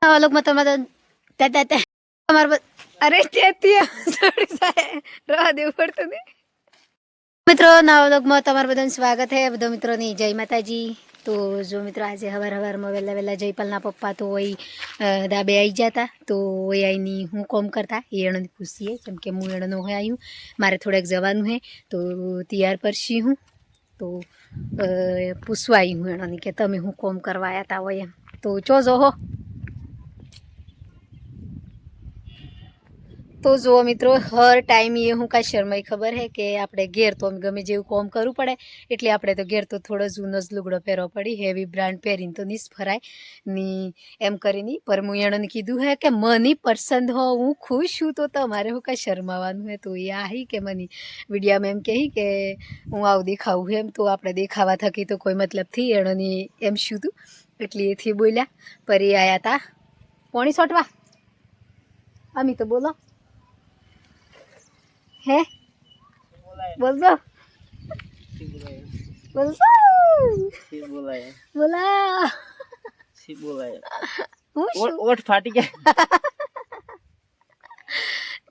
लोग मत अरे पड़त मित्रों नवा व्लॉगમાં તમારું બધાનું સ્વાગત છે બધા મિત્રોની જય માતાજી। તો જો મિત્રો આજે હવારમાં વહેલા જયપાલના પપ્પા તો હોય દાબે આવી જતા તો હોય આઈની હું કોમ કરતા એણે પૂછીએ કેમ કે હું એણે હોય આવ્યું મારે થોડાક જવાનું હે તો તૈયાર પરશી હું તો પૂછવા આવી હું એણે કે તમે હું કોમ કરવા આવ્યા હતા હોય એમ તો ચો જો હો। तो जो मित्रों हर टाइम ये हूँ का शर्माई खबर है कि आपणे घेर तो गमे जेवुं काम करवुं पड़े एटले आपणे तो घेर तो थोड़ो जूनो ज लुगड़ो पहेरવો पड़ी हेवी ब्रांड पहेरीने तो नहीं फराय नी एम करीने पर मुं एणे कीधुं है कि मनी पसंद हो हूँ खुश हूँ तो तमारे हूँ का शर्मावानुं है। तो ये आई कि मनी वीडियो में एम कही कि हूँ आव देखाऊँ एम तो आपणे देखावा थकी तो कोई मतलब थी एणे एम शुं थुं एटले एथी बोल्या पर ए आया था पोणी सोटवा अमी तो बोलो है बोल दो बोल दो बोला ओठ फाटी गया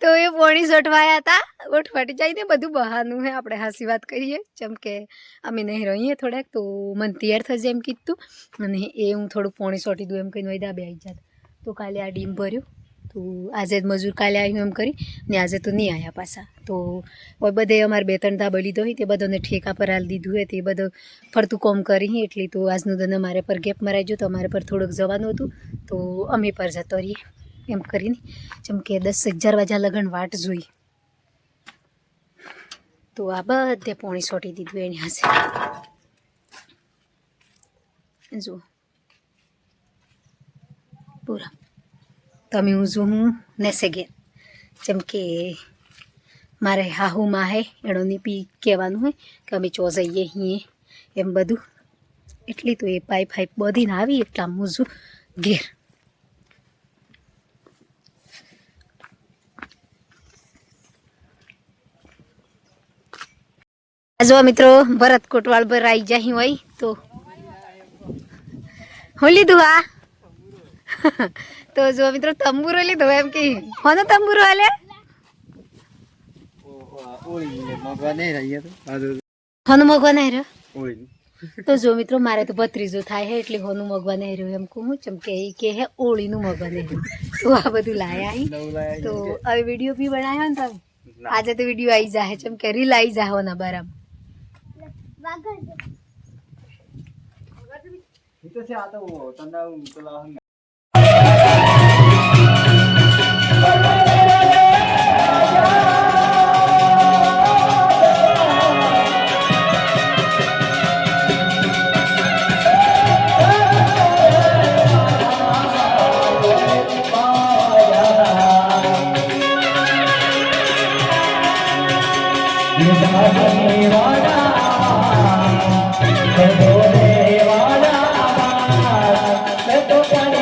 तो ये पोणी सोटवाया था ओठ फाटी जाए ने बधु बहानु है आपणे हासी बात कहीए चम के अमी नहीं रहीए थोड़ा तो मन तैयार थई जाए एम कीधुं अने ए हूँ थोड़ું पोणी सोटी दूं एम कहीने वैदा बे आई जात तो काले आ डीम भर्यो तो आज मजूर काले आव्યું एम करी ने आज तो नहीं आया पासा तो बधे अमारे बे त्रण धाबा लीधो होय ते बधाने ठेका पर आल दीधुं है ते बधो फरतुं काम करी एटले तो आजनो दिन अमारे पर गेप मराई गयो तो अमारे पर थोड़ुंक जवानुं हतुं तो अमे पर जतो रहीए एम करीने जेम के 10-11 वाग्या लगन वाट जोई तो आ बधे पोणी सोटी दीधुं एनी हासे जो पूरा तमे हूँ जो हूँ नेसे घेर जेम के मारे हाहू माँ है एणोनी बी कहेवानुं है कि अमे चो जईए हिए एम बधुं एटली तो ये पाइप हाइप बधीने आवी एटला हूँ जो घेर। जो मित्रों भरत कोटवाल पर आई जाही वही तो हूँ लीधुं आ तो जो मित्रों तंबूरो लीधो एम कि होनो तंबूरो हाले होनो मगवा नहीं रह्यो तो जो मित्रों मारे तो भत्रीजो थाय है एटले होनो मगवा नहीं रह्यो एम कहूं चमके ई के है ओळीनु मगवा नहीं रह्यो तो आ बधुं लाया ही तो अभी वीडियो भी बनायो ने तमे आज तो वीडियो आई जाए चमके रील आई जाए होना बाराम इतो से आता वो तंदा उतला तो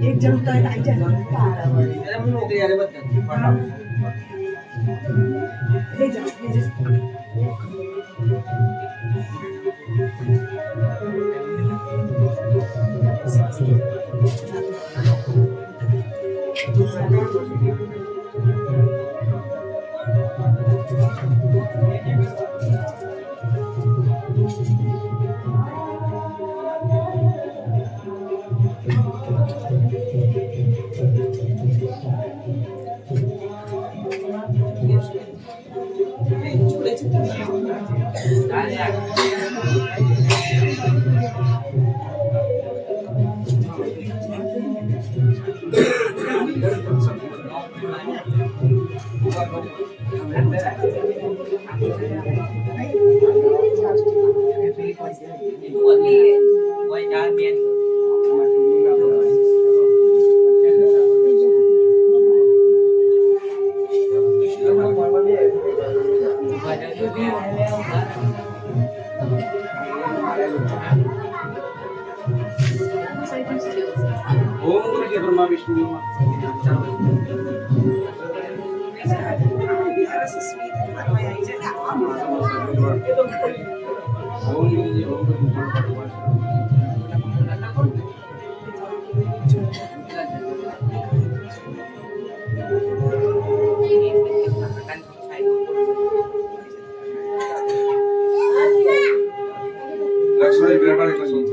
એક જણ તો આવી જાય ઓમ ગુરુજી બ્રહ્મા વિષ્ણુ ઓમ ગુરુજી લક્ષ્મણ વિરાટ એટલે શું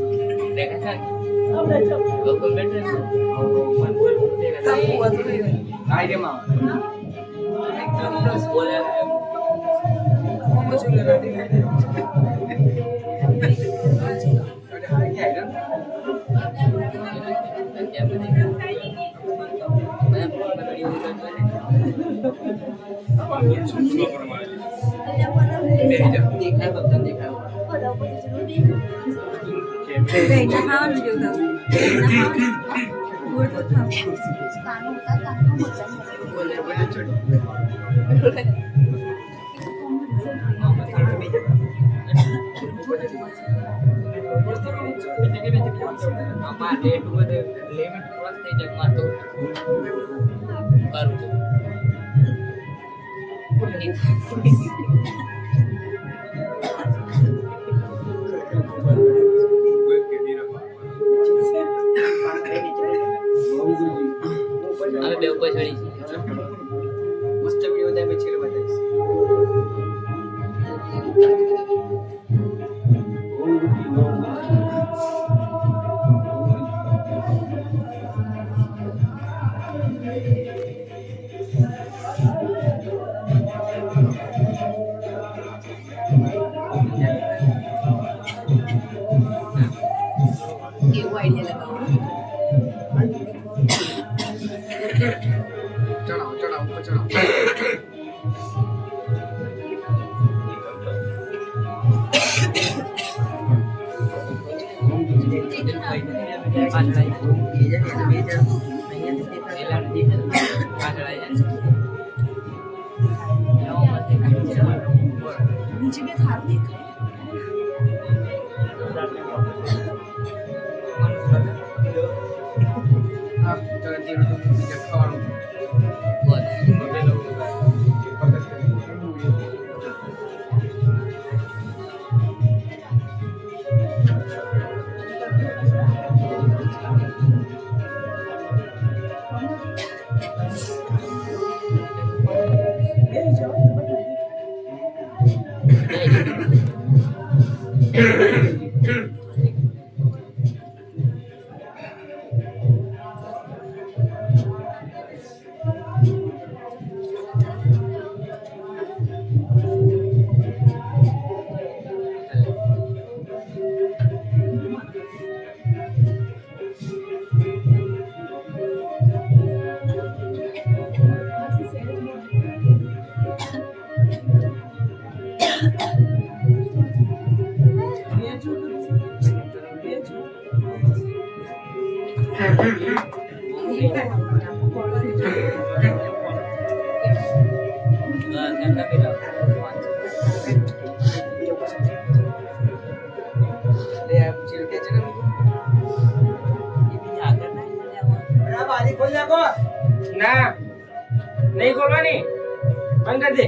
મસ્ત વિડિયો થાય પછી બતાવીશ ના નહીં ખોલવાની બંધ કરી દે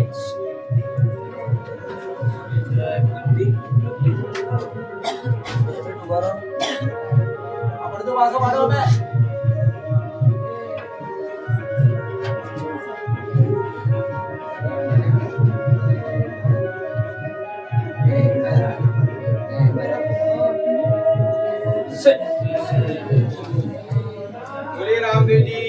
આપણે તો પાછો પાડો બે बोलिए रामदेव जी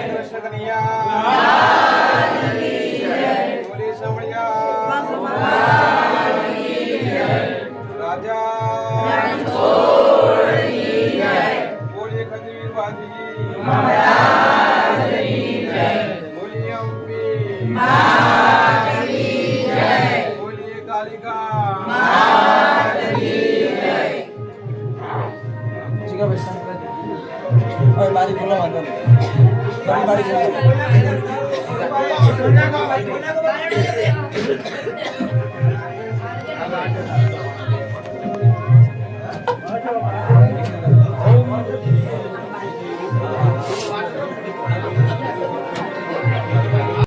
कृष्ण कन्हैया बोलिए सामड़िया राजा बोलिए खजूर बाजी बोलिए अम्बी बोलिए कालिका ठीक है भाई હવે મારી બોલો વાંધો નહીં મારી બોલો